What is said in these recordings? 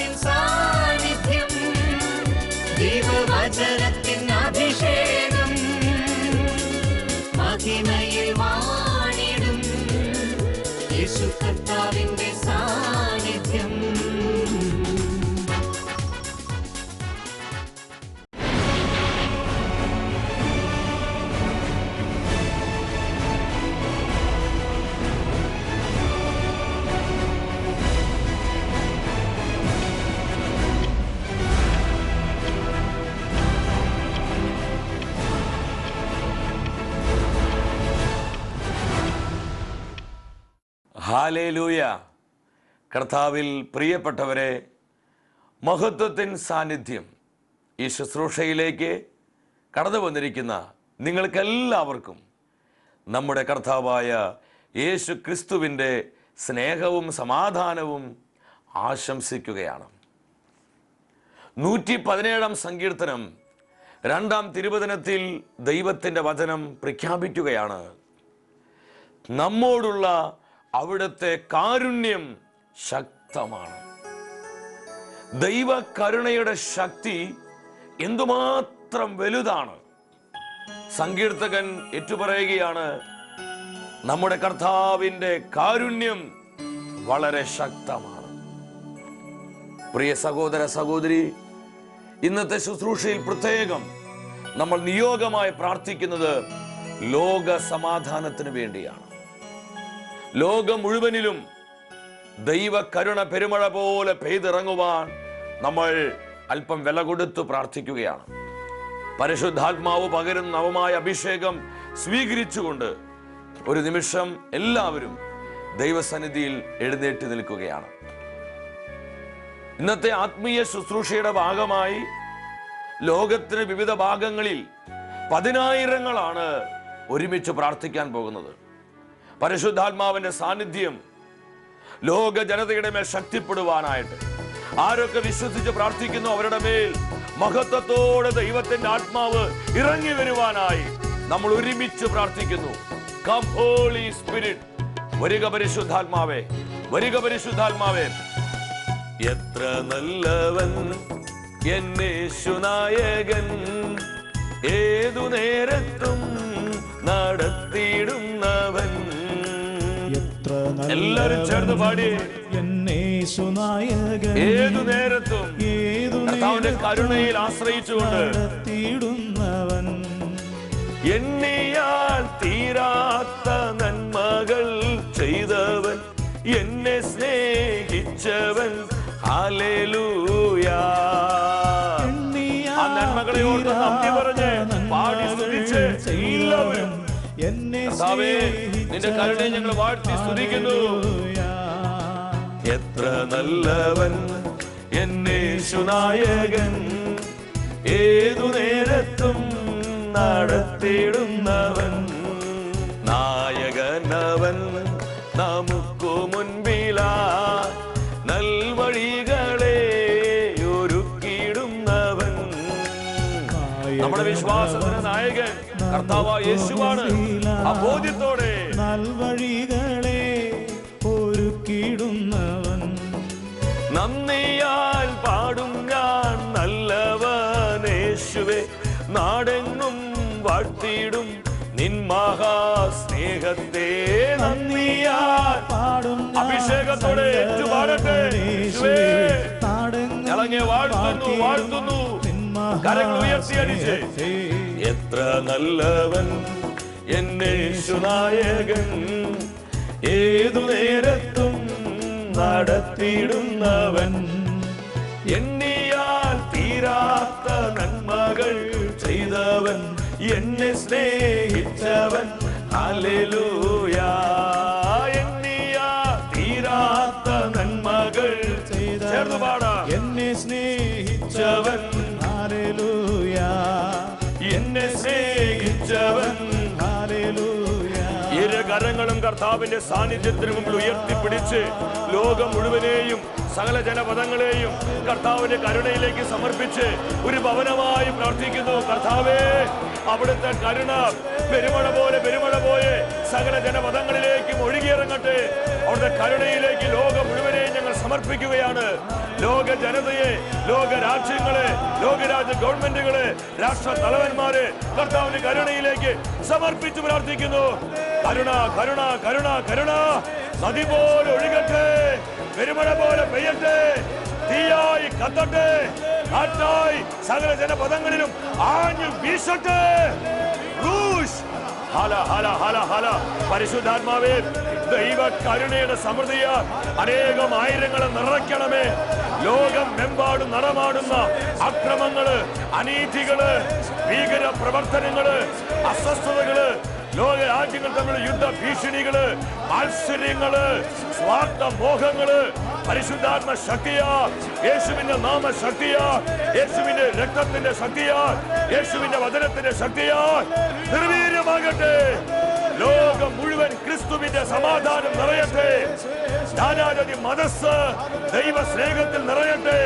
മഹത്വത്തിൻ സാന്നിധ്യം, ദൈവവചനത്തിൻ അഭിഷേകം, മഹിമയിൽ വാണിടും യേശു കർത്താവിന്റെ സാന്നിധ്യം. ഹല്ലേലൂയ. കർത്താവിൽ പ്രിയപ്പെട്ടവരെ, മഹത്വത്തിൻ സാന്നിധ്യം ഈ ശുശ്രൂഷയിലേക്ക് കടന്നു വന്നിരിക്കുന്ന നിങ്ങൾക്കെല്ലാവർക്കും നമ്മുടെ കർത്താവായ യേശു ക്രിസ്തുവിൻ്റെ സ്നേഹവും സമാധാനവും ആശംസിക്കുകയാണ്. 117 സങ്കീർത്തനം 2 തിരുവചനത്തിൽ ദൈവത്തിൻ്റെ വചനം പ്രഖ്യാപിക്കുകയാണ്. നമ്മോടുള്ള അവിടുത്തെ കാരുണ്യം ശക്തമാണ്. ദൈവകരുണയുടെ ശക്തി എന്തുമാത്രം വലുതാണ്. സങ്കീർത്തകൻ ഏറ്റുപറയുകയാണ്, നമ്മുടെ കർത്താവിൻ്റെ കാരുണ്യം വളരെ ശക്തമാണ്. പ്രിയ സഹോദര സഹോദരി, ഇന്നത്തെ ശുശ്രൂഷയിൽ പ്രത്യേകം നമ്മൾ നിയോഗമായി പ്രാർത്ഥിക്കുന്നത് ലോക സമാധാനത്തിന് വേണ്ടിയാണ്. ലോകം മുഴുവനിലും ദൈവകരുണ പെരുമഴ പോലെ പെയ്തിറങ്ങുവാൻ നമ്മൾ അല്പം വില കൊടുത്തു പ്രാർത്ഥിക്കുകയാണ്. പരിശുദ്ധാത്മാവ് പകരുന്ന നവമായ അഭിഷേകം സ്വീകരിച്ചുകൊണ്ട് ഒരു നിമിഷം എല്ലാവരും ദൈവസന്നിധിയിൽ എഴുന്നേറ്റ് നിൽക്കുകയാണ്. ഇന്നത്തെ ആത്മീയ ശുശ്രൂഷയുടെ ഭാഗമായി ലോകത്തിന് വിവിധ ഭാഗങ്ങളിൽ 10,000ങ്ങളാണ് ഒരുമിച്ച് പ്രാർത്ഥിക്കാൻ പോകുന്നത്. പരിശുദ്ധാത്മാവിന്റെ സാന്നിധ്യം ലോക ജനതയുടെ മേൽ ശക്തിപ്പെടുവാനായിട്ട് ആരൊക്കെ വിശ്വസിച്ച് പ്രാർത്ഥിക്കുന്നു അവരുടെ മേൽ മഹത്വത്തോടെ ദൈവത്തിന്റെ ആത്മാവ് ഇറങ്ങി വരുവാനായി നമ്മൾ ഒരുമിച്ച് പ്രാർത്ഥിക്കുന്നു. കം ഹോളി സ്പിരിറ്റ്, വരിക പരിശുദ്ധാത്മാവേ, വരിക പരിശുദ്ധാത്മാവേ. എത്ര നല്ലവൻ എന്നേശുനായകൻ, ഏതു നേരത്തും നടത്തിയിടുന്നവൻ. എല്ലാരും ചേർന്ന് പാടി, എന്നേശുനായകൻ, ഏതു നേരത്തും കർത്താവിന്റെ കരുണയിൽ ആശ്രയിച്ചുകൊണ്ട് നടത്തിയിടുന്നവൻ. എണ്ണിയാൽ തീരാത്ത നന്മകൾ ചെയ്തവൻ, എന്നെ സ്നേഹിച്ചവൻ. ഹല്ലേലൂയ. ആ നന്മകളെ ഓർത്ത് നന്ദി പറഞ്ഞ് പാടി സ്തുതിച്ച് എല്ലാവരും കർത്താവേ നിന്റെ കരുണയെ ഞങ്ങൾ വാഴ്ത്തി സ്തുതിക്കുന്നു. എത്ര നല്ലവൻ എന്നേശുനായകൻ, ഏതു നേരത്തും നടത്തിയിടുന്നവൻ. നായകനവൻ നമുക്കു മുൻപിലാ നൽവഴികളെ ഒരുക്കിയിടുന്നവൻ. നമ്മുടെ വിശ്വാസത്തിന് നായകൻ കർത്താവായ യേശുവാണ്. ആ ബോധ്യത്തോടെ നൽവഴികളെ ഒരുക്കിയിടുന്നവൻ. നന്ദിയാൽ പാടും ഞാൻ നല്ലവനേശുവേ, നാടെങ്ങും വാഴ്ത്തിയിടും നിൻ മഹാസ്നേഹത്തെ. നന്ദിയാൽ പാടും അഭിഷേകത്തോടെ ഏറ്റുപാടട്ടെ. ഇളങ്ങി വാഴ്ത്തുന്നു വാഴ്ത്തുന്നു, കരങ്ങൾ ഉയർത്തിയടിച്ച്. എത്ര നല്ലവൻ എന്നേശുനായകൻ, ഏതു നേരത്തും നടത്തിയിടുന്നവൻ. എണ്ണിയാൽ തീരാത്ത നന്മകൾ ചെയ്തവൻ, എന്നെ സ്നേഹിച്ചവൻ. ഹല്ലേലൂയ. എണ്ണിയാൽ തീരാത്ത നന്മകൾ ചേർന്ന് പാടാം. എന്നെ സ്നേഹിച്ചവൻ. ഹല്ലേലൂയ. എന്നെ സ്നേഹിച്ചവൻ. ഹല്ലേലൂയ. ഇരു കരങ്ങളും കർത്താവിന്റെ സാന്നിധ്യത്തിന് മുമ്പിൽ ഉയർത്തിപ്പിടിച്ച് ലോകം മുഴുവനെയും സകല ജനപദങ്ങളെയും കർത്താവിന്റെ കരുണയിലേക്ക് സമർപ്പിച്ച് ഒരു ഭവനമായി പ്രാർത്ഥിക്കുന്നു. കർത്താവേ, അവിടുത്തെ കരുണ പെരുമഴ സകല ജനപദങ്ങളിലേക്കും ഒഴുകിയിറങ്ങട്ടെ. അവിടുത്തെ കരുണയിലേക്ക് ലോകം മുഴുവനെയും ഞങ്ങൾ സമർപ്പിക്കുകയാണ്. ലോക ജനതയെ, ലോക രാജ്യങ്ങളെ, ലോകരാജ്യ ഗവൺമെന്റുകളെ, രാഷ്ട്ര തലവന്മാരെ കർത്താവിന്റെ കരുണയിലേക്ക് സമർപ്പിച്ചു പ്രാർത്ഥിക്കുന്നു. കരുണ, കരുണ, കരുണ, കരുണ നദി പോലെ ഒഴുകട്ടെ, പെരുമഴ പോലെ പെയ്യട്ടെ, തീയായി കത്തട്ടെ, കാറ്റായി സകല ജനപദങ്ങളിലും ആഞ്ഞു വീശട്ടെ. ഹല ഹല ഹല ഹല. പരിശുദ്ധാത്മാവേ, ദൈവ കരുണയുടെ സമൃദ്ധിയാൽ അനേകം ആയിരങ്ങളെ നിറയ്ക്കണമേ. ലോകമെമ്പാടും നടമാടുന്ന അക്രമങ്ങള്, അനീതികള്, ഭീകര പ്രവർത്തനങ്ങള്, അസ്വസ്ഥതകള്, ലോക രാജ്യങ്ങൾ തമ്മിൽ യുദ്ധ ഭീഷണികള്, മാത്സര്യങ്ങള്, സ്വാർത്ഥ മോഹങ്ങള്, പരിശുദ്ധാത്മ ശക്തിയാ, യേശുവിന്റെ നാമ ശക്തിയാ, യേശുവിന്റെ രക്തത്തിന്റെ ശക്തിയാ, യേശുവിന്റെ വചനത്തിന്റെ ശക്തിയാ നിർവീര്യമാകട്ടെ. ലോകം മുഴുവൻ ക്രിസ്തുവിന്റെ സമാധാനം നിറയട്ടെ. നാനാജാതി മതസ് ദൈവ സ്നേഹത്തിൽ നിറയട്ടെ,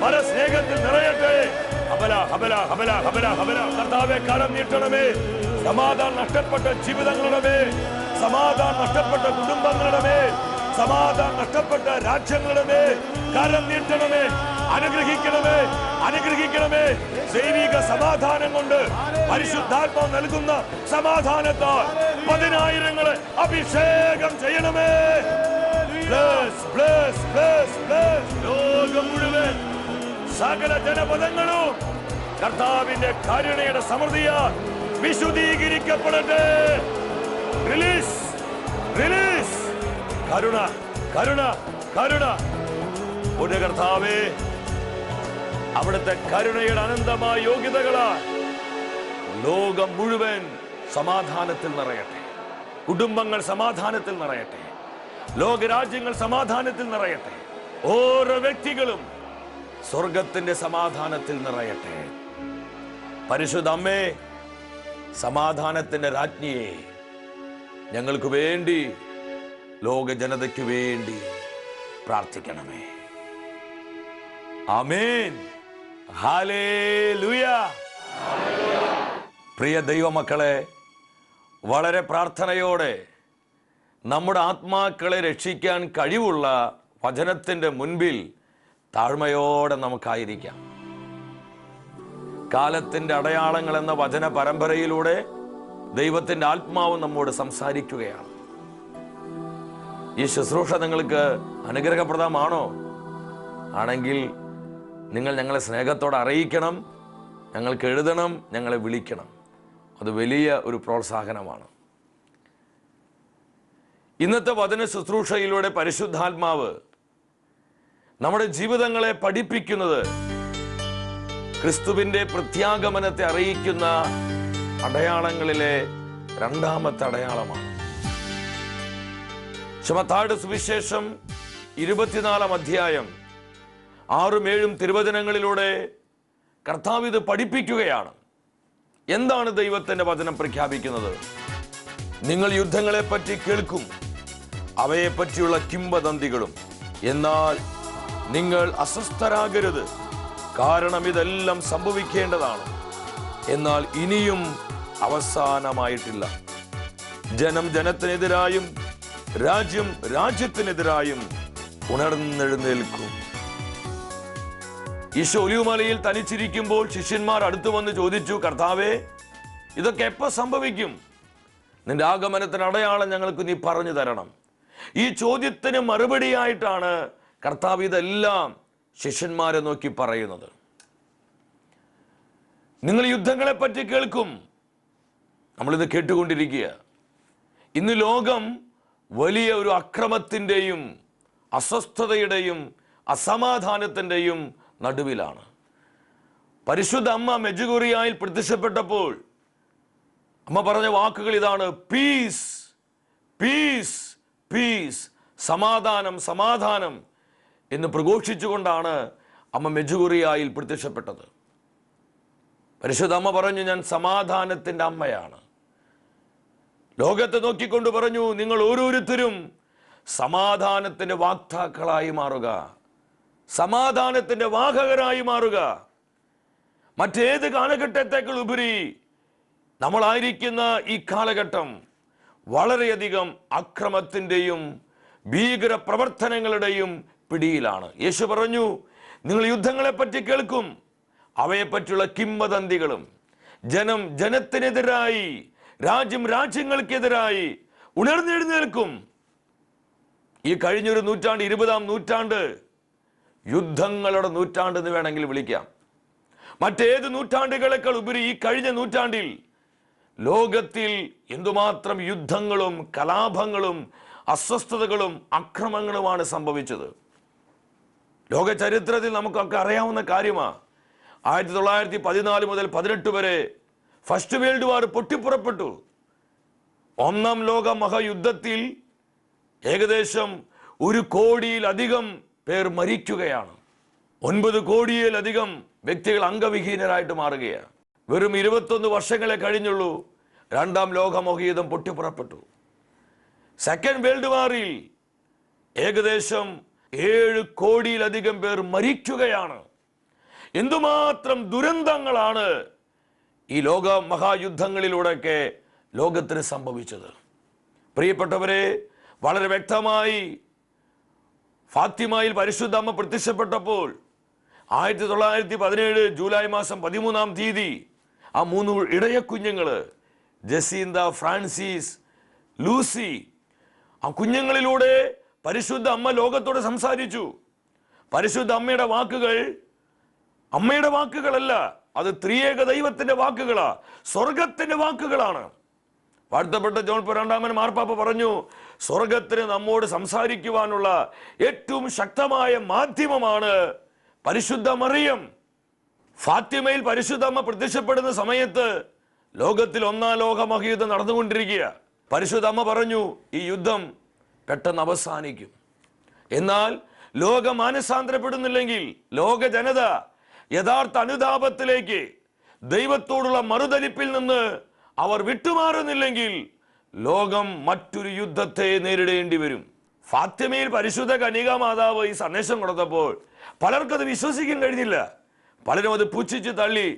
പല സ്നേഹത്തിൽ നിറയട്ടെ. ഹബല ഹബല ഹബല ഹബല ഹബല. കർത്താവേ, കരം നീട്ടണമേ. സമാധാനം നഷ്ടപ്പെട്ട ജീവിതങ്ങളുടെ മേൽ, സമാധാനം നഷ്ടപ്പെട്ട കുടുംബങ്ങളുടെ മേൽ, സമാധാനം നഷ്ടപ്പെട്ട രാജ്യങ്ങളുടെ മേൽ കരം നീട്ടണമേ. അനുഗ്രഹിക്കണമേ, അനുഗ്രഹിക്കണമേ. ദൈവിക സമാധാനം കൊണ്ട്, പരിശുദ്ധാത്മാവ് നൽകുന്ന സമാധാനത്താൽ പതിനായിരങ്ങളെ അഭിഷേകം ചെയ്യണമേ. ലോകം മുഴുവൻ സകല ജനപദങ്ങളും കർത്താവിന്റെ കരുണയുടെ സമൃദ്ധിയാൽ വിശുദ്ധീകരിക്കപ്പെടട്ടെ. Release, release. കരുണ, കരുണ, കരുണ. ഒരു കർത്താവേ, അവിടുത്തെ കരുണയുടെ അനന്തമായ യോഗ്യതകളാൽ ലോകം മുഴുവൻ സമാധാനത്തിൽ നിറയട്ടെ. കുടുംബങ്ങൾ സമാധാനത്തിൽ നിറയട്ടെ. ലോകരാജ്യങ്ങൾ സമാധാനത്തിൽ നിറയട്ടെ. ഓരോ വ്യക്തികളും സ്വർഗത്തിന്റെ സമാധാനത്തിൽ നിറയട്ടെ. പരിശുദ്ധ അമ്മേ, സമാധാനത്തിന്റെ രാജ്ഞിയെ, ഞങ്ങൾക്ക് വേണ്ടി, ലോക ജനതയ്ക്ക് വേണ്ടി പ്രാർത്ഥിക്കണമേ. ആമേൻ. ഹല്ലേലൂയ. പ്രിയ ദൈവമക്കളെ, വളരെ പ്രാർത്ഥനയോടെ നമ്മുടെ ആത്മാക്കളെ രക്ഷിക്കാൻ കഴിവുള്ള വചനത്തിന്റെ മുൻപിൽ താഴ്മയോടെ നമുക്കായിരിക്കാം. കാലത്തിന്റെ അടയാളങ്ങൾ എന്ന വചന പരമ്പരയിലൂടെ ദൈവത്തിന്റെ ആത്മാവ് നമ്മോട് സംസാരിക്കുകയാണ്. ഈ ശുശ്രൂഷ നിങ്ങൾക്ക് അനുഗ്രഹപ്രദമാണോ? ആണെങ്കിൽ നിങ്ങൾ ഞങ്ങളെ സ്നേഹത്തോടെ അറിയിക്കണം, ഞങ്ങൾക്ക് എഴുതണം, ഞങ്ങളെ വിളിക്കണം. അത് വലിയ ഒരു പ്രോത്സാഹനമാണ്. ഇന്നത്തെ വചന ശുശ്രൂഷയിലൂടെ പരിശുദ്ധാത്മാവ് നമ്മുടെ ജീവിതങ്ങളെ പഠിപ്പിക്കുന്നത് ക്രിസ്തുവിന്റെ പ്രത്യാഗമനത്തെ അറിയിക്കുന്ന അടയാളങ്ങളിലെ രണ്ടാമത്തെ അടയാളമാണ്. മത്തായിയുടെ സുവിശേഷം 24 അധ്യായം 6-7 തിരുവചനങ്ങളിലൂടെ കർത്താവ് ഇത് പഠിപ്പിക്കുകയാണ്. എന്താണ് ദൈവത്തിന്റെ വചനം പ്രഖ്യാപിക്കുന്നത്? നിങ്ങൾ യുദ്ധങ്ങളെ പറ്റി കേൾക്കും, അവയെ പറ്റിയുള്ള കിംവദന്തികളും, എന്നാൽ നിങ്ങൾ അസ്വസ്ഥരാകരുത്, കാരണം ഇതെല്ലാം സംഭവിക്കേണ്ടതാണ്, എന്നാൽ ഇനിയും അവസാനമായിട്ടില്ല. ജനം ജനത്തിനെതിരായും രാജ്യം രാജ്യത്തിനെതിരായും ഉണർന്നെഴുന്നേൽക്കും. ഈശോ ഒലിവുമലയിൽ തനിച്ചിരിക്കുമ്പോൾ ശിഷ്യന്മാർ അടുത്തു വന്ന് ചോദിച്ചു, കർത്താവേ, ഇതൊക്കെ എപ്പോൾ സംഭവിക്കും? നിന്റെ ആഗമനത്തിന് അടയാളം ഞങ്ങൾക്ക് നീ പറഞ്ഞു തരണം. ഈ ചോദ്യത്തിന് മറുപടിയായിട്ടാണ് കർത്താവ് ഇതെല്ലാം ശിഷ്യന്മാരെ നോക്കി പറയുന്നത്. നിങ്ങൾ യുദ്ധങ്ങളെ പറ്റി കേൾക്കും. നമ്മളിത് കേട്ടുകൊണ്ടിരിക്കുക. ഇന്ന് ലോകം വലിയ ഒരു അക്രമത്തിൻ്റെയും അസ്വസ്ഥതയുടെയും അസമാധാനത്തിൻ്റെയും നടുവിലാണ്. പരിശുദ്ധ അമ്മ മെജുഗുറിയായിൽ പ്രത്യക്ഷപ്പെട്ടപ്പോൾ അമ്മ പറഞ്ഞ വാക്കുകൾ ഇതാണ്: പീസ്, പീസ്, പീസ്, സമാധാനം, സമാധാനം എന്ന് പ്രഘോഷിച്ചുകൊണ്ടാണ് അമ്മ മെജുഗുറിയായിൽ പ്രത്യക്ഷപ്പെട്ടത്. പരിശുദ്ധ അമ്മ പറഞ്ഞു, ഞാൻ സമാധാനത്തിൻ്റെ അമ്മയാണ്. ലോകത്തെ നോക്കിക്കൊണ്ട് പറഞ്ഞു, നിങ്ങൾ ഓരോരുത്തരും സമാധാനത്തിന്റെ വാക്താക്കളായി മാറുക, സമാധാനത്തിന്റെ വാഹകരായി മാറുക. മറ്റേത് കാലഘട്ടത്തേക്കാൾ ഉപരി നമ്മളായിരിക്കുന്ന ഈ കാലഘട്ടം വളരെയധികം അക്രമത്തിൻ്റെയും ഭീകര പ്രവർത്തനങ്ങളുടെയും പിടിയിലാണ്. യേശു പറഞ്ഞു, നിങ്ങൾ യുദ്ധങ്ങളെ പറ്റി കേൾക്കും, അവയെപ്പറ്റിയുള്ള കിംവദന്തികളും. ജനം ജനത്തിനെതിരായി, രാജ്യം രാജ്യങ്ങൾക്കെതിരായി ഉണർന്നെഴുന്നേൽക്കും. ഈ കഴിഞ്ഞൊരു നൂറ്റാണ്ട്, 20-ാം നൂറ്റാണ്ട് യുദ്ധങ്ങളുടെ നൂറ്റാണ്ട് എന്ന് വേണമെങ്കിൽ വിളിക്കാം. മറ്റേത് നൂറ്റാണ്ടുകളെക്കാൾ ഉപരി ഈ കഴിഞ്ഞ നൂറ്റാണ്ടിൽ ലോകത്തിൽ എന്തുമാത്രം യുദ്ധങ്ങളും കലാപങ്ങളും അസ്വസ്ഥതകളും അക്രമങ്ങളുമാണ് സംഭവിച്ചത്. ലോക ചരിത്രത്തിൽ നമുക്കൊക്കെ അറിയാവുന്ന കാര്യമാണ്. 1914 മുതൽ 18 വരെ ഫസ്റ്റ് വേൾഡ് വാർ പൊട്ടിപ്പുറപ്പെട്ടു. ഒന്നാം ലോക മഹായുദ്ധത്തിൽ ഏകദേശം 1 കോടിയിലധികം പേർ മരിക്കുകയാണ്. 9 കോടിയിലധികം വ്യക്തികൾ അംഗവിഹീനരായിട്ട് മാറുകയാണ്. വെറും 21 വർഷങ്ങളെ കഴിഞ്ഞുള്ളൂ രണ്ടാം ലോക മഹായുദ്ധം പൊട്ടിപ്പുറപ്പെട്ടു. സെക്കൻഡ് വേൾഡ് വാറിൽ ഏകദേശം 7 കോടിയിലധികം പേർ മരിക്കുകയാണ്. എന്തുമാത്രം ദുരന്തങ്ങളാണ് ഈ ലോക മഹായുദ്ധങ്ങളിലൂടെയൊക്കെ ലോകത്തിന് സംഭവിച്ചത്. പ്രിയപ്പെട്ടവരെ, വളരെ വ്യക്തമായി ഫാത്തിമയിൽ പരിശുദ്ധ അമ്മ പ്രത്യക്ഷപ്പെട്ടപ്പോൾ 1917 ജൂലൈ മാസം 13-ാം തീയതി ആ 3 ഇടയ കുഞ്ഞുങ്ങള്, ജസീന്ത, ഫ്രാൻസിസ്, ലൂസി, ആ കുഞ്ഞുങ്ങളിലൂടെ പരിശുദ്ധ അമ്മ ലോകത്തോട് സംസാരിച്ചു. പരിശുദ്ധ അമ്മയുടെ വാക്കുകൾ അമ്മയുടെ വാക്കുകളല്ല, അത് ത്രിയേക ദൈവത്തിന്റെ വാക്കുകളാ, സ്വർഗത്തിന്റെ വാക്കുകളാണ്. വാഴ്ത്തപ്പെട്ട ജോൺ പോൾ രണ്ടാമൻ മാർപ്പാപ്പ പറഞ്ഞു, സ്വർഗത്തിന് നമ്മോട് സംസാരിക്കുവാനുള്ള ഏറ്റവും ശക്തമായ മാധ്യമമാണ് പരിശുദ്ധ മറിയം. ഫാത്തിമയിൽ പരിശുദ്ധ അമ്മ പ്രത്യക്ഷപ്പെടുന്ന സമയത്ത് ലോകത്തിൽ 1-ാം ലോക മഹായുദ്ധം നടന്നുകൊണ്ടിരിക്കുക. പരിശുദ്ധ അമ്മ പറഞ്ഞു, ഈ യുദ്ധം പെട്ടെന്ന് അവസാനിക്കും. എന്നാൽ ലോകം മാനസാന്തരപ്പെടുന്നില്ലെങ്കിൽ, ലോക ജനത യഥാർത്ഥ അനുതാപത്തിലേക്ക്, ദൈവത്തോടുള്ള മറുതലിപ്പിൽ നിന്ന് അവർ വിട്ടുമാറുന്നില്ലെങ്കിൽ ലോകം മറ്റൊരു യുദ്ധത്തെ നേരിടേണ്ടി വരും. ഫാത്തിമയിൽ പരിശുദ്ധ കന്യകാ മാതാവ് ഈ സന്ദേശം കൊടുത്തപ്പോൾ പലർക്കത് വിശ്വസിക്കാൻ കഴിഞ്ഞില്ല. പലരും അത് പുച്ഛിച്ച് തള്ളി.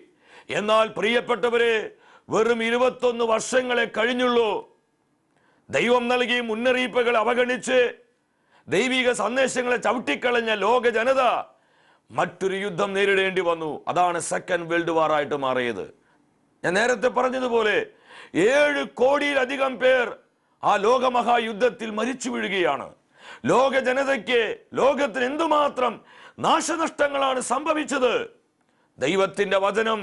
എന്നാൽ പ്രിയപ്പെട്ടവരെ, വെറും 21 വർഷങ്ങളെ കഴിഞ്ഞുള്ളൂ. ദൈവം നൽകിയ മുന്നറിയിപ്പുകൾ അവഗണിച്ച് ദൈവിക സന്ദേശങ്ങളെ ചവിട്ടിക്കളഞ്ഞ ലോക ജനത മറ്റൊരു യുദ്ധം നേരിടേണ്ടി വന്നു. അതാണ് സെക്കൻഡ് വേൾഡ് വാർ ആയിട്ട് മാറിയത്. ഞാൻ നേരത്തെ പറഞ്ഞതുപോലെ 7 കോടിയിലധികം പേർ ആ ലോകമഹായുദ്ധത്തിൽ മരിച്ചു വീഴുകയാണ്. ലോക ജനതയ്ക്ക്, ലോകത്തിന് എന്തുമാത്രം നാശനഷ്ടങ്ങളാണ് സംഭവിച്ചത്. ദൈവത്തിന്റെ വചനം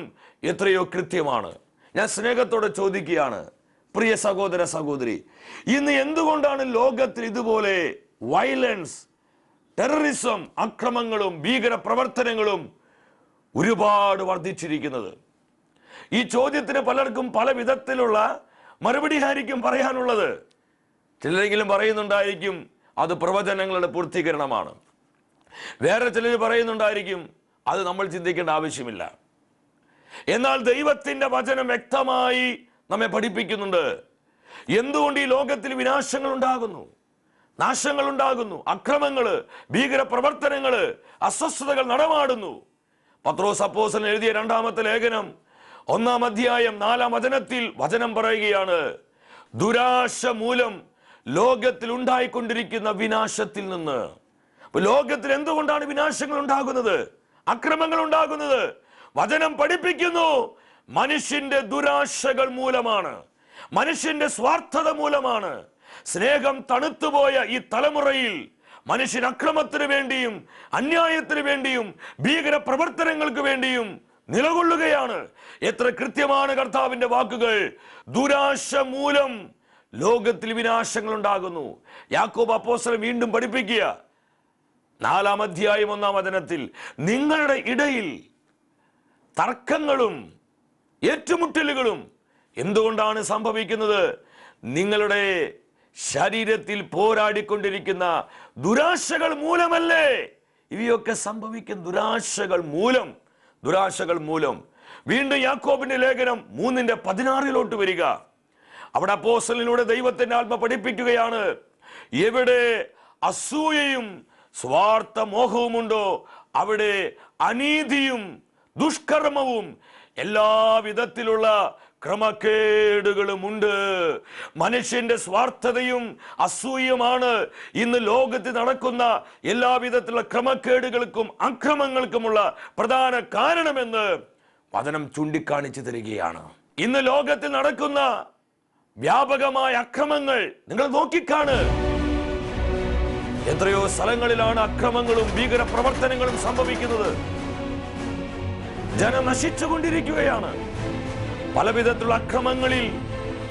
എത്രയോ കൃത്യമാണ്. ഞാൻ സ്നേഹത്തോടെ ചോദിക്കുകയാണ്, പ്രിയ സഹോദര സഹോദരി, ഇന്ന് എന്തുകൊണ്ടാണ് ലോകത്തിൽ ഇതുപോലെ വയലൻസ്, ടെററിസം, അക്രമങ്ങളും ഭീകര പ്രവർത്തനങ്ങളും ഒരുപാട് വർദ്ധിച്ചിരിക്കുന്നത്? ഈ ചോദ്യത്തിന് പലർക്കും പല വിധത്തിലുള്ള മറുപടി ആയിരിക്കും പറയാനുള്ളത്. ചിലരെങ്കിലും പറയുന്നുണ്ടായിരിക്കും അത് പ്രവചനങ്ങളുടെ പൂർത്തീകരണമാണ്. വേറെ ചിലർ പറയുന്നുണ്ടായിരിക്കും അത് നമ്മൾ ചിന്തിക്കേണ്ട ആവശ്യമില്ല. എന്നാൽ ദൈവത്തിന്റെ വചനം വ്യക്തമായി നമ്മെ പഠിപ്പിക്കുന്നുണ്ട്. എന്തുകൊണ്ട് ഈ ലോകത്തിൽ വിനാശങ്ങൾ ഉണ്ടാകുന്നു, നാശങ്ങൾ ഉണ്ടാകുന്നു, അക്രമങ്ങള്, ഭീകര പ്രവർത്തനങ്ങള്, അസ്വസ്ഥതകൾ നടമാടുന്നു? പത്രോസ് അപ്പോസ്തലൻ എഴുതിയ 2-ാമത്തെ ലേഖനം 1-ാം അധ്യായം 4-ാം വചനത്തിൽ വചനം പറയുകയാണ്, ദുരാശ മൂലം ലോകത്തിൽ ഉണ്ടായിക്കൊണ്ടിരിക്കുന്ന വിനാശത്തിൽ നിന്ന്. ലോകത്തിൽ എന്തുകൊണ്ടാണ് വിനാശങ്ങൾ ഉണ്ടാകുന്നത്, അക്രമങ്ങൾ ഉണ്ടാകുന്നത്? വചനം പഠിപ്പിക്കുന്നു, മനുഷ്യന്റെ ദുരാശകൾ മൂലമാണ്, മനുഷ്യന്റെ സ്വാർത്ഥത മൂലമാണ്. സ്നേഹം തണുത്തുപോയ ഈ തലമുറയിൽ മനുഷ്യൻ അക്രമത്തിന് വേണ്ടിയും അന്യായത്തിന് വേണ്ടിയും ഭീകര പ്രവർത്തനങ്ങൾക്ക് വേണ്ടിയും നിലകൊള്ളുകയാണ്. എത്ര കൃത്യമാണ് കർത്താവിന്റെ വാക്കുകൾ! ദുരാശ മൂലം ലോകത്തിൽ വിനാശങ്ങൾ ഉണ്ടാകുന്നു. യാക്കോബ് അപ്പോസ്തലൻ വീണ്ടും പഠിപ്പിക്കുക, 4-ാം അധ്യായം 1-ാം വചനത്തിൽ, നിങ്ങളുടെ ഇടയിൽ തർക്കങ്ങളും ഏറ്റുമുട്ടലുകളും എന്തുകൊണ്ടാണ് സംഭവിക്കുന്നത്? നിങ്ങളുടെ ശരീരത്തിൽ പോരാടിക്കൊണ്ടിരിക്കുന്ന ദുരാശകൾ മൂലമല്ലേ? ഇവയൊക്കെ സംഭവിക്കുന്ന ദുരാശകൾ മൂലം, ദുരാശകൾ മൂലം. വീണ്ടും യാക്കോബിന്റെ ലേഖനം 3:16 വരിക. അവിടെ അപ്പോസ്തലനിലൂടെ ദൈവത്തിന്റെ ആത്മ പഠിപ്പിക്കുകയാണ്, എവിടെ അസൂയയും സ്വാർത്ഥ മോഹവുമുണ്ടോ അവിടെ അനീതിയും ദുഷ്കർമ്മവും എല്ലാവിധത്തിലുള്ള ക്രമക്കേടുകളുമുണ്ട്. മനുഷ്യന്റെ സ്വാർത്ഥതയും അസൂയമാണ് ഇന്ന് ലോകത്തിൽ നടക്കുന്ന എല്ലാവിധത്തിലുള്ള ക്രമക്കേടുകൾക്കും അക്രമങ്ങൾക്കുമുള്ള പ്രധാന കാരണമെന്ന് വചനം ചൂണ്ടിക്കാണിച്ചു തരികയാണ്. ഇന്ന് ലോകത്തിൽ നടക്കുന്ന വ്യാപകമായ അക്രമങ്ങൾ നിങ്ങൾ നോക്കിക്കാണ്. എത്രയോ സ്ഥലങ്ങളിലാണ് അക്രമങ്ങളും ഭീകര പ്രവർത്തനങ്ങളും സംഭവിക്കുന്നത്. ജനം നശിച്ചുകൊണ്ടിരിക്കുകയാണ്. പലവിധത്തിലുള്ള അക്രമങ്ങളിൽ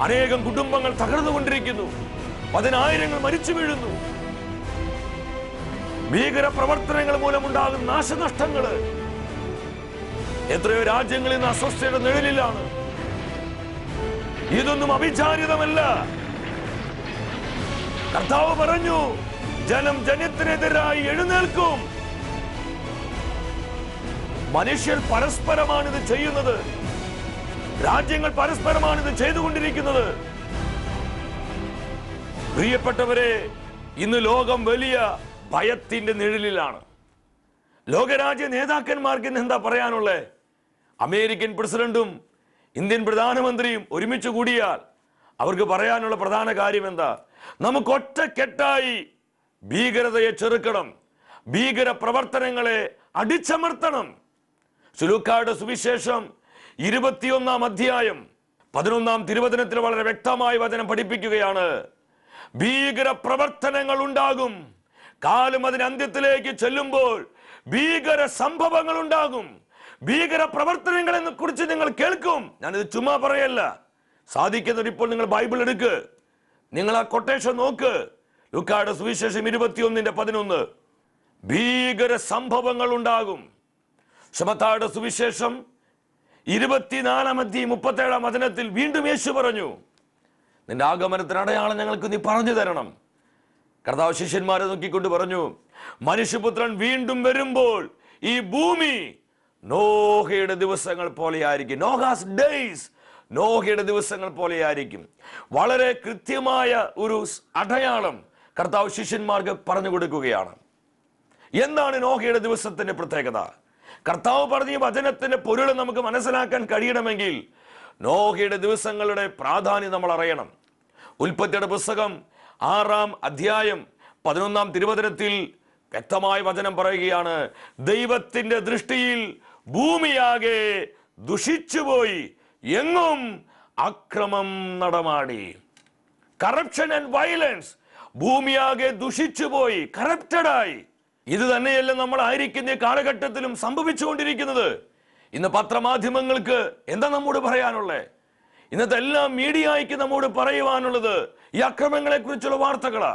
അനേകം കുടുംബങ്ങൾ തകർന്നുകൊണ്ടിരിക്കുന്നു. 10,000 മരിച്ചു വീഴുന്നു. ഭീകര പ്രവർത്തനങ്ങൾ മൂലമുണ്ടാകുന്ന നാശനഷ്ടങ്ങൾ. എത്രയോ രാജ്യങ്ങളിൽ നിന്ന് അസ്വസ്ഥയുടെ നിഴലിലാണ്. ഇതൊന്നും അവിചാരിതമല്ല. കർത്താവ് പറഞ്ഞു, ജനം ജനത്തിനെതിരായി എഴുന്നേൽക്കും. മനുഷ്യർ പരസ്പരമാണ് ഇത് ചെയ്യുന്നത്. രാജ്യങ്ങൾ പരസ്പരമാണ് ഇത് ചെയ്തുകൊണ്ടിരിക്കുന്നത്. പ്രിയപ്പെട്ടവരെ, ഇന്ന് ലോകം വലിയ ഭയത്തിന്റെ നിഴലിലാണ്. ലോകരാജ്യ നേതാക്കന്മാർക്ക് ഇന്ന് എന്താ പറയാനുള്ളത്? അമേരിക്കൻ പ്രസിഡന്റും ഇന്ത്യൻ പ്രധാനമന്ത്രിയും ഒരുമിച്ച് കൂടിയാൽ അവർക്ക് പറയാനുള്ള പ്രധാന കാര്യം എന്താ? നമുക്ക് ഒറ്റക്കെട്ടായി ഭീകരതയെ ചെറുക്കണം, ഭീകര പ്രവർത്തനങ്ങളെ അടിച്ചമർത്തണം. ലൂക്കായുടെ സുവിശേഷം 21-ാം അധ്യായം 11-ാം തിരുവചനത്തിൽ വളരെ വ്യക്തമായി വചനം പഠിപ്പിക്കുകയാണ്. ഭീകര പ്രവർത്തനങ്ങൾ ഉണ്ടാകും. കാലം അതിന് അന്ത്യത്തിലേക്ക് ചെല്ലുമ്പോൾ ഭീകര സംഭവങ്ങൾ ഉണ്ടാകും. ഭീകര പ്രവർത്തനങ്ങളെ കുറിച്ച് നിങ്ങൾ കേൾക്കും. ഞാനിത് ചുമ്മാ പറയല്ല. സാധിക്കുന്നവർ ഇപ്പോൾ നിങ്ങൾ ബൈബിൾ എടുക്ക്, നിങ്ങൾ ആ കൊട്ടേഷൻ നോക്ക്. ലൂക്കായുടെ സുവിശേഷം 21:11. ഭീകര സംഭവങ്ങൾ ഉണ്ടാകും. ശമത്തായുടെ സുവിശേഷം 24-ാം അധ്യായം 37-ാം വചനത്തിൽ വീണ്ടും യേശു പറഞ്ഞു, നിന്റെ ആഗമനത്തിന് അടയാളം ഞങ്ങൾക്ക് നീ പറഞ്ഞു തരണം. കർത്താവ് ശിഷ്യന്മാരെ നോക്കിക്കൊണ്ട് പറഞ്ഞു, മനുഷ്യപുത്രൻ വീണ്ടും വരുമ്പോൾ ഈ ഭൂമി നോഹയുടെ ദിവസങ്ങൾ പോലെയായിരിക്കും. നോഹാസ് ഡേയ്സ്, നോഹയുടെ ദിവസങ്ങൾ പോലെയായിരിക്കും. വളരെ കൃത്യമായ ഒരു അടയാളം കർത്താവ് ശിഷ്യന്മാർക്ക് പറഞ്ഞു കൊടുക്കുകയാണ്. എന്താണ് നോഹയുടെ ദിവസത്തിന്റെ പ്രത്യേകത? കർത്താവ് പറഞ്ഞ വചനത്തിന്റെ പൊരുൾ നമുക്ക് മനസ്സിലാക്കാൻ കഴിയണമെങ്കിൽ നോഹയുടെ ദിവസങ്ങളുടെ പ്രാധാന്യം നമ്മൾ അറിയണം. ഉൽപ്പത്തിയുടെ പുസ്തകം 6-ാം അധ്യായം 11-ാം തിരുവചനത്തിൽ വ്യക്തമായ വചനം പറയുകയാണ്, ദൈവത്തിന്റെ ദൃഷ്ടിയിൽ ഭൂമിയാകെ ദുഷിച്ചുപോയി, എങ്ങും അക്രമം നടമാടി. Corruption and violence. ഭൂമിയാകെ ദുഷിച്ചുപോയി, കറപ്റ്റഡായി. ഇത് തന്നെയല്ല നമ്മൾ ആയിരിക്കുന്ന കാലഘട്ടത്തിലും സംഭവിച്ചുകൊണ്ടിരിക്കുന്നത്. ഇന്ന് പത്രമാധ്യമങ്ങൾക്ക് എന്താ നമ്മോട് പറയാനുള്ളത്? ഇന്നത്തെ എല്ലാ മീഡിയയ്ക്ക് നമ്മോട് പറയുവാനുള്ളത് ഈ അക്രമങ്ങളെ കുറിച്ചുള്ള വാർത്തകളാ.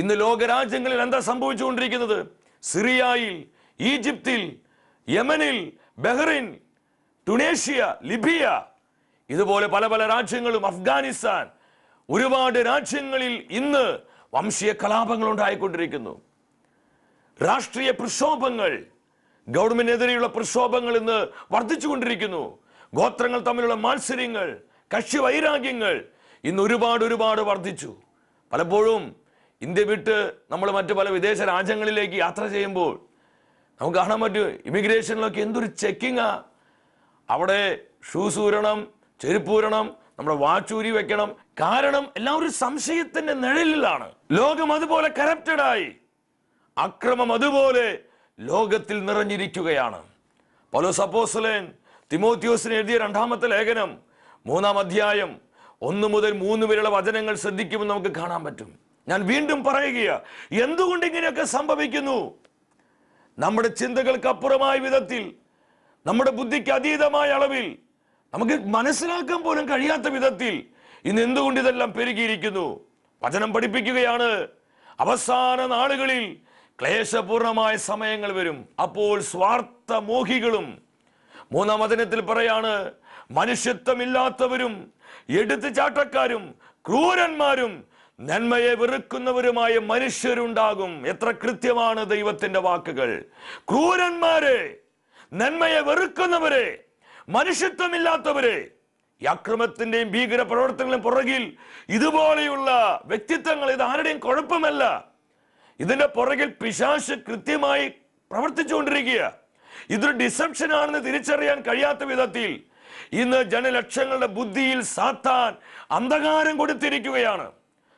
ഇന്ന് ലോകരാജ്യങ്ങളിൽ എന്താ സംഭവിച്ചുകൊണ്ടിരിക്കുന്നത്? സിറിയയിൽ, ഈജിപ്തിൽ, യമനിൽ, ബഹ്റൈൻ, ടുണേഷ്യ, ലിബിയ, ഇതുപോലെ പല പല രാജ്യങ്ങളും, അഫ്ഗാനിസ്ഥാൻ, ഒരുപാട് രാജ്യങ്ങളിൽ ഇന്ന് വംശീയ കലാപങ്ങൾ ഉണ്ടായിക്കൊണ്ടിരിക്കുന്നു. രാഷ്ട്രീയ പ്രക്ഷോഭങ്ങൾ, ഗവൺമെന്റിനെതിരെയുള്ള പ്രക്ഷോഭങ്ങൾ ഇന്ന് വർദ്ധിച്ചുകൊണ്ടിരിക്കുന്നു. ഗോത്രങ്ങൾ തമ്മിലുള്ള മത്സരങ്ങൾ, കക്ഷി വൈരാഗ്യങ്ങൾ ഇന്ന് ഒരുപാട് വർദ്ധിച്ചു. പലപ്പോഴും ഇന്ത്യ വിട്ട് നമ്മൾ മറ്റു പല വിദേശ രാജ്യങ്ങളിലേക്ക് യാത്ര ചെയ്യുമ്പോൾ നമുക്ക് കാണാൻ പറ്റും, ഇമിഗ്രേഷനിലൊക്കെ എന്തൊരു ചെക്കിങ്ങാ. അവിടെ ഷൂസ് ഊരണം, ചെരുപ്പ് ഊരണം, നമ്മുടെ വാച്ചൂരി വെക്കണം. കാരണം എല്ലാവരും സംശയത്തിന്റെ നിഴലിലാണ്. ലോകം അതുപോലെ കറപ്റ്റഡായി, അക്രമം അതുപോലെ ലോകത്തിൽ നിറഞ്ഞിരിക്കുകയാണ്. പൗലോസ് അപ്പോസ്തലൻ തിമോത്തിയോസിന് എഴുതിയ 2-ാമത്തെ ലേഖനം 3-ാം അധ്യായം 1 മുതൽ 3 വരെയുള്ള വചനങ്ങൾ ശ്രദ്ധിക്കുമ്പോൾ നമുക്ക് കാണാൻ പറ്റും. ഞാൻ വീണ്ടും പറയുക, എന്തുകൊണ്ട് ഇങ്ങനെയൊക്കെ സംഭവിക്കുന്നു? നമ്മുടെ ചിന്തകൾക്ക് അപ്പുറമായ വിധത്തിൽ, നമ്മുടെ ബുദ്ധിക്ക് അതീതമായ അളവിൽ, നമുക്ക് മനസ്സിലാക്കാൻ പോലും കഴിയാത്ത വിധത്തിൽ ഇന്ന് എന്തുകൊണ്ട് ഇതെല്ലാം പെരുകിയിരിക്കുന്നു? വചനം പഠിപ്പിക്കുകയാണ്, അവസാന നാളുകളിൽ ക്ലേശപൂർണമായ സമയങ്ങൾ വരും. അപ്പോൾ സ്വാർത്ഥ മോഹികളും, 3-ാം വചനത്തിൽ പറയാണ്, മനുഷ്യത്വമില്ലാത്തവരും, എടുത്തുചാട്ടക്കാരും, ക്രൂരന്മാരും, നന്മയെ വെറുക്കുന്നവരുമായ മനുഷ്യരുണ്ടാകും. എത്ര കൃത്യമാണ് ദൈവത്തിന്റെ വാക്കുകൾ! ക്രൂരന്മാരെ, നന്മയെ വെറുക്കുന്നവരെ, മനുഷ്യത്വമില്ലാത്തവരെ. ഈ അക്രമത്തിന്റെയും ഭീകര പ്രവർത്തനങ്ങളും പുറകിൽ ഇതുപോലെയുള്ള വ്യക്തിത്വങ്ങൾ, ഇത് ആരുടെയും കുഴപ്പമല്ല. ഇതിന്റെ പുറകിൽ പിശാച് കൃത്യമായി പ്രവർത്തിച്ചുകൊണ്ടിരിക്കുക. ഇതൊരു ഡിസെപ്ഷൻ ആണെന്ന് തിരിച്ചറിയാൻ കഴിയാത്ത വിധത്തിൽ ഇന്ന് ജനലക്ഷങ്ങളുടെ ബുദ്ധിയിൽ സാത്താൻ അന്ധകാരം കൊടുത്തിരിക്കുകയാണ്.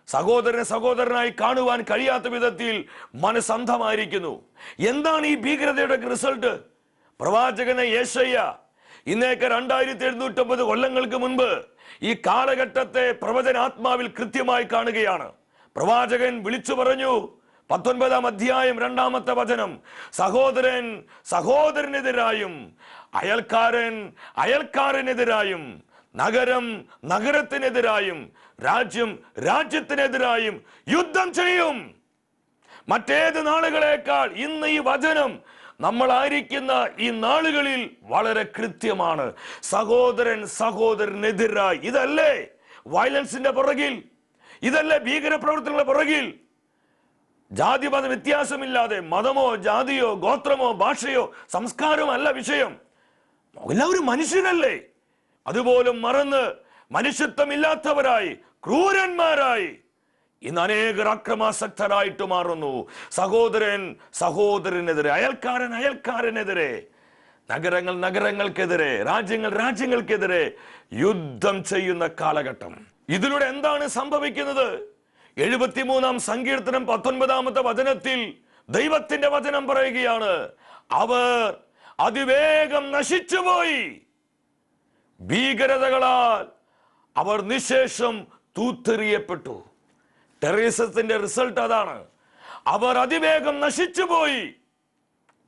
സഹോദരനെ സഹോദരനായി കാണുവാൻ കഴിയാത്ത വിധത്തിൽ മനസ്സന്ധമായിരിക്കുന്നു. എന്താണ് ഈ ഭീകരതയുടെ റിസൾട്ട്? പ്രവാചകനെ യേശയ്യ ഇന്നേക്ക് 2750 കൊല്ലങ്ങൾക്ക് മുൻപ് ഈ കാലഘട്ടത്തെ പ്രവചനാത്മാവിൽ കൃത്യമായി കാണുകയാണ്. പ്രവാചകൻ വിളിച്ചു പറഞ്ഞു, 19-ാം അധ്യായം 2-ാമത്തെ വചനം, സഹോദരൻ സഹോദരനെതിരായും അയൽക്കാരൻ അയൽക്കാരനെതിരായും നഗരം നഗരത്തിനെതിരായും രാജ്യം രാജ്യത്തിനെതിരായും യുദ്ധം ചെയ്യും. മറ്റേത് നാളുകളേക്കാൾ ഇന്ന് ഈ വചനം നമ്മളായിരിക്കുന്ന ഈ നാളുകളിൽ വളരെ കൃത്യമാണ്. സഹോദരൻ സഹോദരനെതിരായി. ഇതല്ലേ വയലൻസിന്റെ പുറകിൽ? ഇതല്ലേ ഭീകരപ്രവർത്തനങ്ങളുടെ പുറകിൽ? ജാതി മത വ്യത്യാസമില്ലാതെ മതമോ ജാതിയോ ഗോത്രമോ ഭാഷയോ സംസ്കാരമോ അല്ല വിഷയം. എല്ലാവരും മനുഷ്യരല്ലേ? അതുപോലും മറന്ന് മനുഷ്യത്വമില്ലാത്തവരായി ക്രൂരന്മാരായി ഇന്ന് അനേകർ അക്രമാസക്തരായിട്ട് മാറുന്നു. സഹോദരൻ സഹോദരനെതിരെ, അയൽക്കാരൻ അയൽക്കാരനെതിരെ, നഗരങ്ങൾ നഗരങ്ങൾക്കെതിരെ, രാജ്യങ്ങൾ രാജ്യങ്ങൾക്കെതിരെ യുദ്ധം ചെയ്യുന്ന കാലഘട്ടം. ഇതിലൂടെ എന്താണ് സംഭവിക്കുന്നത്? 73-ാം സങ്കീർത്തനം 19-ാമത്തെ വചനത്തിൽ ദൈവത്തിന്റെ വചനം പറയുകയാണ്, അവർ അതിവേഗം നശിച്ചുപോയി, ഭീകരതകളാൽ അവർ നിശേഷം തൂത്തെറിയപ്പെട്ടു. ടെററിസത്തിന്റെ റിസൾട്ട് അതാണ്. അവർ അതിവേഗം നശിച്ചുപോയി.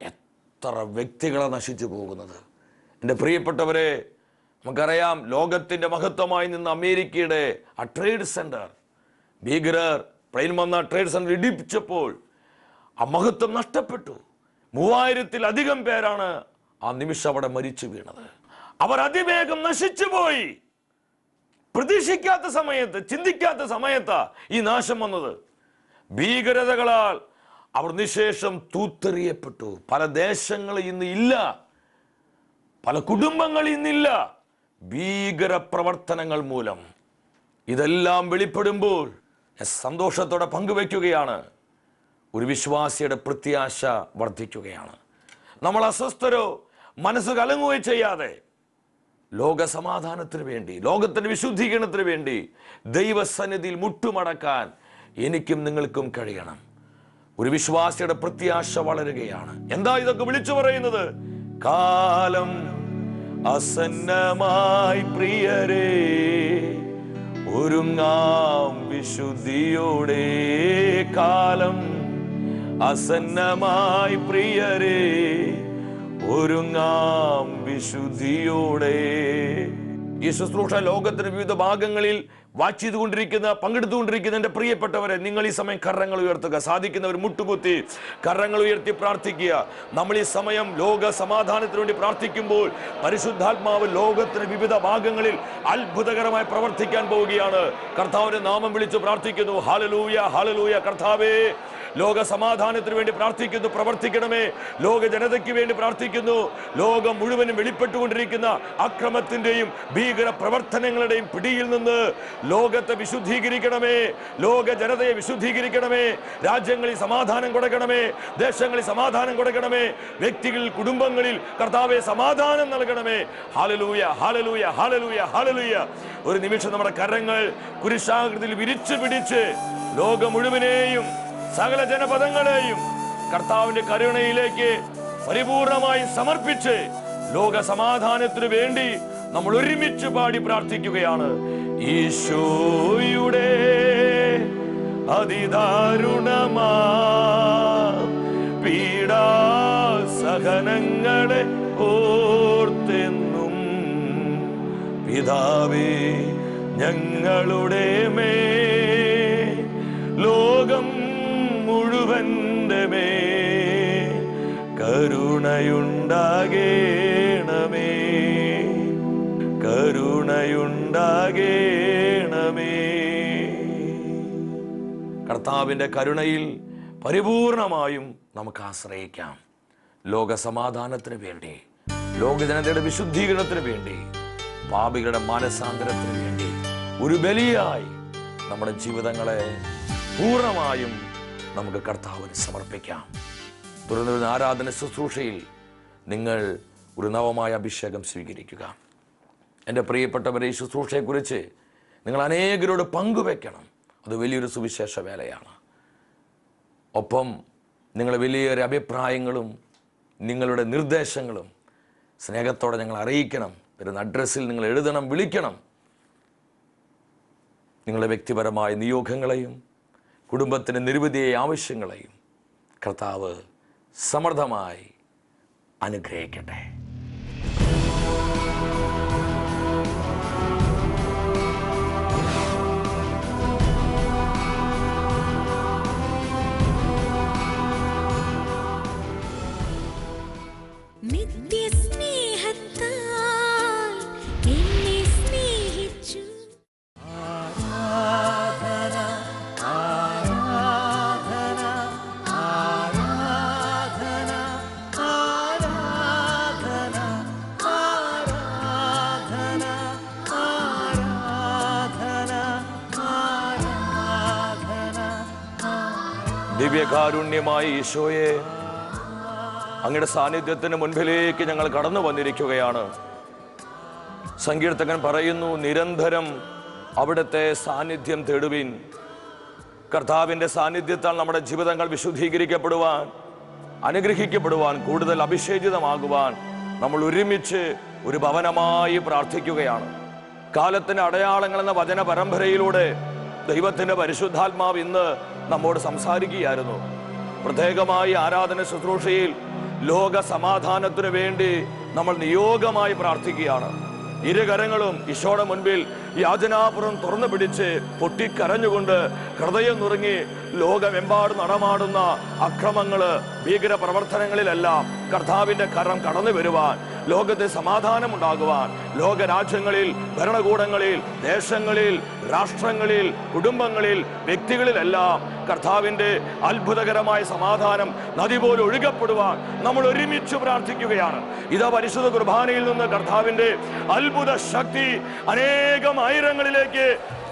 എത്ര വ്യക്തികളാണ് നശിച്ചു പോകുന്നത്? എൻ്റെ പ്രിയപ്പെട്ടവരെ, നമുക്കറിയാം, ലോകത്തിന്റെ മഹത്വമായി നിന്ന അമേരിക്കയുടെ ആ ട്രേഡ് സെന്റർ ഭീകരർ പ്ലെയിൻ വന്ന ട്രേഡ് സെന്റർ ഇടിപ്പിച്ചപ്പോൾ ആ മഹത്വം നഷ്ടപ്പെട്ടു. 3000-ത്തിലധികം പേരാണ് ആ നിമിഷം അവിടെ മരിച്ചു വീണത്. അവർ അതിവേഗം നശിച്ചുപോയി. പ്രതീക്ഷിക്കാത്ത സമയത്ത്, ചിന്തിക്കാത്ത സമയത്താ ഈ നാശം വന്നത്. ഭീകരതകളാൽ അവർ നിശേഷം തൂത്തെറിയപ്പെട്ടു. പല ദേശങ്ങളിൽ ഇന്ന് ഇല്ല, പല കുടുംബങ്ങൾ ഇന്നില്ല, ഭീകര പ്രവർത്തനങ്ങൾ മൂലം. ഇതെല്ലാം വെളിപ്പെടുമ്പോൾ സന്തോഷത്തോടെ പങ്കുവെക്കുകയാണ്. ഒരു വിശ്വാസിയുടെ പ്രത്യാശ വർദ്ധിക്കുകയാണ്. നമ്മൾ അസ്വസ്ഥരോ മനസ്സ് കലങ്ങുകയോ ചെയ്യാതെ ലോക സമാധാനത്തിന് വേണ്ടി, ലോകത്തിന്റെ വിശുദ്ധീകരണത്തിന് വേണ്ടി ദൈവസന്നിധിയിൽ മുട്ടുമടക്കാൻ എനിക്കും നിങ്ങൾക്കും കഴിയണം. ഒരു വിശ്വാസിയുടെ പ്രത്യാശ വളരുകയാണ്. എന്താ ഇതൊക്കെ വിളിച്ചു പറയുന്നത്? കാലം അസന്നമായി പ്രിയരേ, ഒരുങ്ങാം വിശുദ്ധിയോടെ. കാലം അസന്നമായി പ്രിയരേ, ഒരുങ്ങാം വിശുദ്ധിയോടെ. ഈ ശുശ്രൂഷ ലോകത്തിന്റെ വിവിധ ഭാഗങ്ങളിൽ വാച്ച് ചെയ്തുകൊണ്ടിരിക്കുന്ന, പങ്കെടുത്തുകൊണ്ടിരിക്കുന്ന എൻ്റെ പ്രിയപ്പെട്ടവരെ, നിങ്ങൾ ഈ സമയം കരങ്ങൾ ഉയർത്തുക. സാധിക്കുന്നവർ മുട്ടുകുത്തി കരങ്ങൾ ഉയർത്തി പ്രാർത്ഥിക്കുക. നമ്മൾ ഈ സമയം ലോക സമാധാനത്തിന് വേണ്ടി പ്രാർത്ഥിക്കുമ്പോൾ പരിശുദ്ധാത്മാവ് ലോകത്തിന്റെ വിവിധ ഭാഗങ്ങളിൽ അത്ഭുതകരമായി പ്രവർത്തിക്കാൻ പോവുകയാണ്. കർത്താവിന്റെ നാമം വിളിച്ചു പ്രാർത്ഥിക്കുന്നു. Hallelujah, hallelujah. കർത്താവേ, ലോക സമാധാനത്തിന് വേണ്ടി പ്രാർത്ഥിക്കുന്നു, പ്രവർത്തിക്കണമേ. ലോക ജനതയ്ക്ക് വേണ്ടി പ്രാർത്ഥിക്കുന്നു. ലോകം മുഴുവനും വെളിപ്പെട്ടുകൊണ്ടിരിക്കുന്ന അക്രമത്തിന്റെയും ഭീകര പ്രവർത്തനങ്ങളുടെയും പിടിയിൽ നിന്ന് ലോകത്തെ വിശുദ്ധീകരിക്കണമേ. ലോക ജനതയെ വിശുദ്ധീകരിക്കണമേ. രാജ്യങ്ങളിൽ സമാധാനം കൊടുക്കണമേ. ദേശങ്ങളിൽ സമാധാനം കൊടുക്കണമേ. വ്യക്തികളിൽ, കുടുംബങ്ങളിൽ കർത്താവേ സമാധാനം നൽകണമേ. Hallelujah, hallelujah, hallelujah, hallelujah. ഒരു നിമിഷം നമ്മുടെ കരങ്ങൾ കുരിശാകൃതിയിൽ വിരിച്ചു പിടിച്ച് ലോകം മുഴുവനെയും സകല ജനപദങ്ങളെയും കർത്താവിന്റെ കരുണയിലേക്ക് പരിപൂർണമായി സമർപ്പിച്ച് ലോക സമാധാനത്തിനു വേണ്ടി നമ്മൾ ഒരുമിച്ച് പാടി പ്രാർത്ഥിക്കുകയാണ്. ഈശോയുടെ അതിദാരുണമാ പീഡാസഹനങ്ങളെ ഓർത്തെന്നും പിതാവേ ഞങ്ങളുടെ മേൽ, ലോകം മുഴുവന്റെ മേൽ കരുണയുണ്ടാകേണമേ, കരുണയുണ്ടാകേണമേ. കർത്താവിന്റെ കരുണയിൽ പരിപൂർണമായും നമുക്ക് ആശ്രയിക്കാം. ലോക സമാധാനത്തിന് വേണ്ടി, ലോക ജനതയുടെ വിശുദ്ധീകരണത്തിന് വേണ്ടി, പാപികളുടെ മാനസാന്തരത്തിന് വേണ്ടി ഒരു ബലിയായി നമ്മുടെ ജീവിതങ്ങളെ പൂർണ്ണമായും നമുക്ക് കർത്താവിന് സമർപ്പിക്കാം. തുടർന്ന് വരുന്ന ആരാധന ശുശ്രൂഷയിൽ നിങ്ങൾ ഒരു നവമായ അഭിഷേകം സ്വീകരിക്കുക. എൻ്റെ പ്രിയപ്പെട്ടവരെ, ഈ ശുശ്രൂഷയെക്കുറിച്ച് നിങ്ങൾ അനേകരോട് പങ്കുവെക്കണം. അത് വലിയൊരു സുവിശേഷ വേലയാണ്. ഒപ്പം നിങ്ങളുടെ വലിയൊരു അഭിപ്രായങ്ങളും നിങ്ങളുടെ നിർദ്ദേശങ്ങളും സ്നേഹത്തോടെ ഞങ്ങൾ അറിയിക്കണം. വരുന്ന അഡ്രസ്സിൽ നിങ്ങൾ എഴുതണം, വിളിക്കണം. നിങ്ങളുടെ വ്യക്തിപരമായ നിയോഗങ്ങളെയും കുടുംബത്തിൻ്റെ നിരവധിയായ ആവശ്യങ്ങളെയും കർത്താവ് സമൃദ്ധമായി അനുഗ്രഹിക്കട്ടെ. ദിവ്യകാരുണ്യമായ ഈശോയെ, അങ്ങയുടെ സാന്നിധ്യത്തിന് മുൻപിലേക്ക് ഞങ്ങൾ കടന്നു വന്നിരിക്കുകയാണ്. സങ്കീർത്തകൻ പറയുന്നു, നിരന്തരം അവിടുത്തെ സാന്നിധ്യം തേടുവിൻ. കർത്താവിൻ്റെ സാന്നിധ്യത്താൽ നമ്മുടെ ജീവിതങ്ങൾ വിശുദ്ധീകരിക്കപ്പെടുവാൻ, അനുഗ്രഹിക്കപ്പെടുവാൻ, കൂടുതൽ അഭിഷേചിതമാകുവാൻ നമ്മൾ ഒരുമിച്ച് ഒരു ഭവനമായി പ്രാർത്ഥിക്കുകയാണ്. കാലത്തിൻ്റെ അടയാളങ്ങൾ എന്ന വചന പരമ്പരയിലൂടെ ദൈവത്തിൻ്റെ പരിശുദ്ധാത്മാവ് ഇന്ന് നമ്മോട് സംസാരിക്കുകയായിരുന്നു. പ്രത്യേകമായി ആരാധന ശുശ്രൂഷയിൽ ലോക സമാധാനത്തിനു വേണ്ടി നമ്മൾ നിയോഗമായി പ്രാർത്ഥിക്കുകയാണ്. ഇരുകരങ്ങളും ഈശോയുടെ മുൻപിൽ യാചനാപുരം തുറന്നു പിടിച്ച് പൊട്ടിക്കരഞ്ഞുകൊണ്ട് ഹൃദയം നുറുങ്ങി ലോകമെമ്പാടും നടമാടുന്ന അക്രമങ്ങള്, ഭീകര പ്രവർത്തനങ്ങളിലെല്ലാം കർത്താവിന്റെ കരം കടന്നു വരുവാൻ, ലോകത്തെ സമാധാനമുണ്ടാകുവാൻ, ലോകരാജ്യങ്ങളിൽ, ഭരണകൂടങ്ങളിൽ, ദേശങ്ങളിൽ, രാഷ്ട്രങ്ങളിൽ, കുടുംബങ്ങളിൽ, വ്യക്തികളിലെല്ലാം കർത്താവിന്റെ അത്ഭുതകരമായ സമാധാനം നദി പോലെ ഒഴുകപ്പെടുവാൻ നമ്മൾ ഒരുമിച്ച് പ്രാർത്ഥിക്കുകയാണ്. ഇതാ പരിശുദ്ധ കുർബാനയിൽ നിന്ന് കർത്താവിന്റെ അത്ഭുത ശക്തി അനേകം ആയിരങ്ങളിലേക്ക്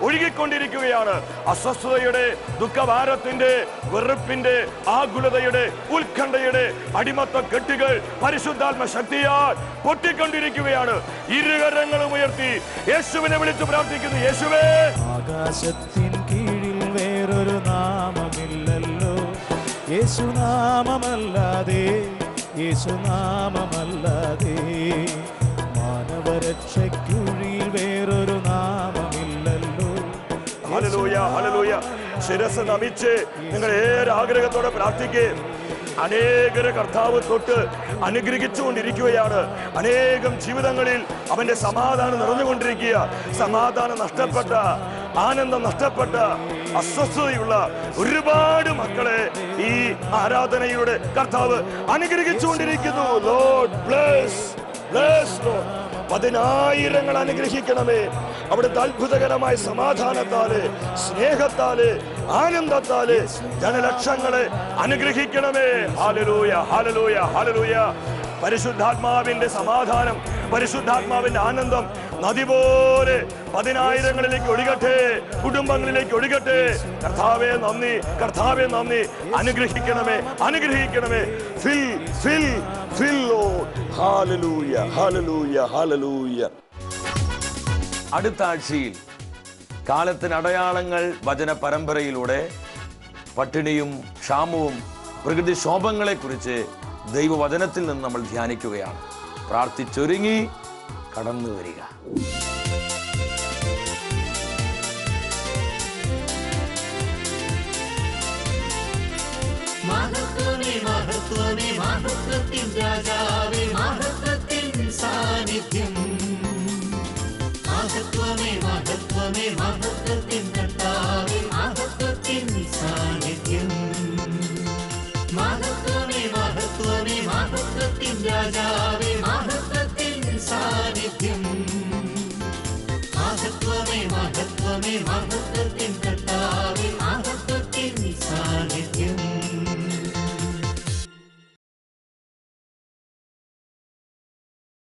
ഒഴുകിക്കൊണ്ടിരിക്കുകയാണ്. അസ്വസ്ഥതയുടെ, ദുഃഖഭാരത്തിന്റെ, വെറുപ്പിന്റെ, ആകുലതയുടെ, ഉത്കണ്ഠയുടെ അടിമത്ത കെട്ടുകൾ പരിശുദ്ധാത്മ ശക്തിയാൽ പൊട്ടിക്കൊണ്ടിരിക്കുകയാണ്. ഇരുകരങ്ങളും ഉയർത്തി യേശുവിനെ വിളിച്ചു പ്രാർത്ഥിക്കുന്നു. യേശുവേ, ആകാശത്തിൻ കീഴിൽ വേറൊരു നാമമില്ലല്ലോ, യേശുനാമമല്ലാതെ, യേശുനാമമല്ലാതെ. മാനവരക്ഷയ്ക്കുള്ളിൽ വേറൊരു നാമമില്ലല്ലോ. Hallelujah, hallelujah. ശിരസ് നമിച്ച് നിങ്ങൾ ഏറെ ആഗ്രഹത്തോടെ പ്രാർത്ഥിക്കേ. അനേകരെ കർത്താവ് തൊട്ട് അനുഗ്രഹിച്ചുകൊണ്ടിരിക്കുകയാണ്. അനേകം ജീവിതങ്ങളിൽ അവന്റെ സമാധാനം നിറഞ്ഞുകൊണ്ടിരിക്കുക. സമാധാനം നഷ്ടപ്പെട്ട, ആനന്ദം നഷ്ടപ്പെട്ട, അസ്വസ്ഥതയുള്ള ഒരുപാട് മക്കളെ ഈ ആരാധനയുടെ കർത്താവ് അനുഗ്രഹിച്ചുകൊണ്ടിരിക്കുന്നു. Lord bless, bless lord. 10,000 അനുഗ്രഹിക്കണമേ. അവിടുത്തെ അത്ഭുതകരമായ സമാധാനത്താല്, സ്നേഹത്താല്, ആനന്ദത്താല് ജനലക്ഷങ്ങളെ അനുഗ്രഹിക്കണമേ. Hallelujah, hallelujah, hallelujah. പരിശുദ്ധാത്മാവിന്റെ സമാധാനം, പരിശുദ്ധാത്മാവിന്റെ ആനന്ദം നദി പോലെ 10,000 ഒഴുകട്ടെ, കുടുംബങ്ങളിലേക്ക് ഒഴുകട്ടെ. കർത്താവേ നന്ദി, കർത്താവേ നന്ദി. അനുഗ്രഹിക്കണമേ, അനുഗ്രഹിക്കണമേ. ഫിൽ, ഫിൽ, ഫിൽ ലോർഡ്. Hallelujah, hallelujah, hallelujah. അടുത്ത ആഴ്ചയിൽ കാലത്തിന് അടയാളങ്ങൾ വചന പരമ്പരയിലൂടെ പട്ടിണിയും ക്ഷാമവും പ്രകൃതിക്ഷോഭങ്ങളെ കുറിച്ച് ദൈവവചനത്തിൽ നിന്ന് നമ്മൾ ധ്യാനിക്കുകയാണ്. പ്രാർത്ഥിച്ചൊരുങ്ങി കടന്നു വരിക. മഹത്വമേ, മഹത്വമേ, മഹത്വത്തിൻ രാജാവേ, മഹത്വത്തിൻ സാന്നിധ്യം. മഹത്വമേ, മഹത്വമേ, മഹത്വത്തിൻ കർത്താവേ, മഹത്വത്തിൻ സാന്നിധ്യം. മഹത്വമേ, മഹത്വമേ, മഹത്വത്തിൻ രാജാവേ, മഹത്വ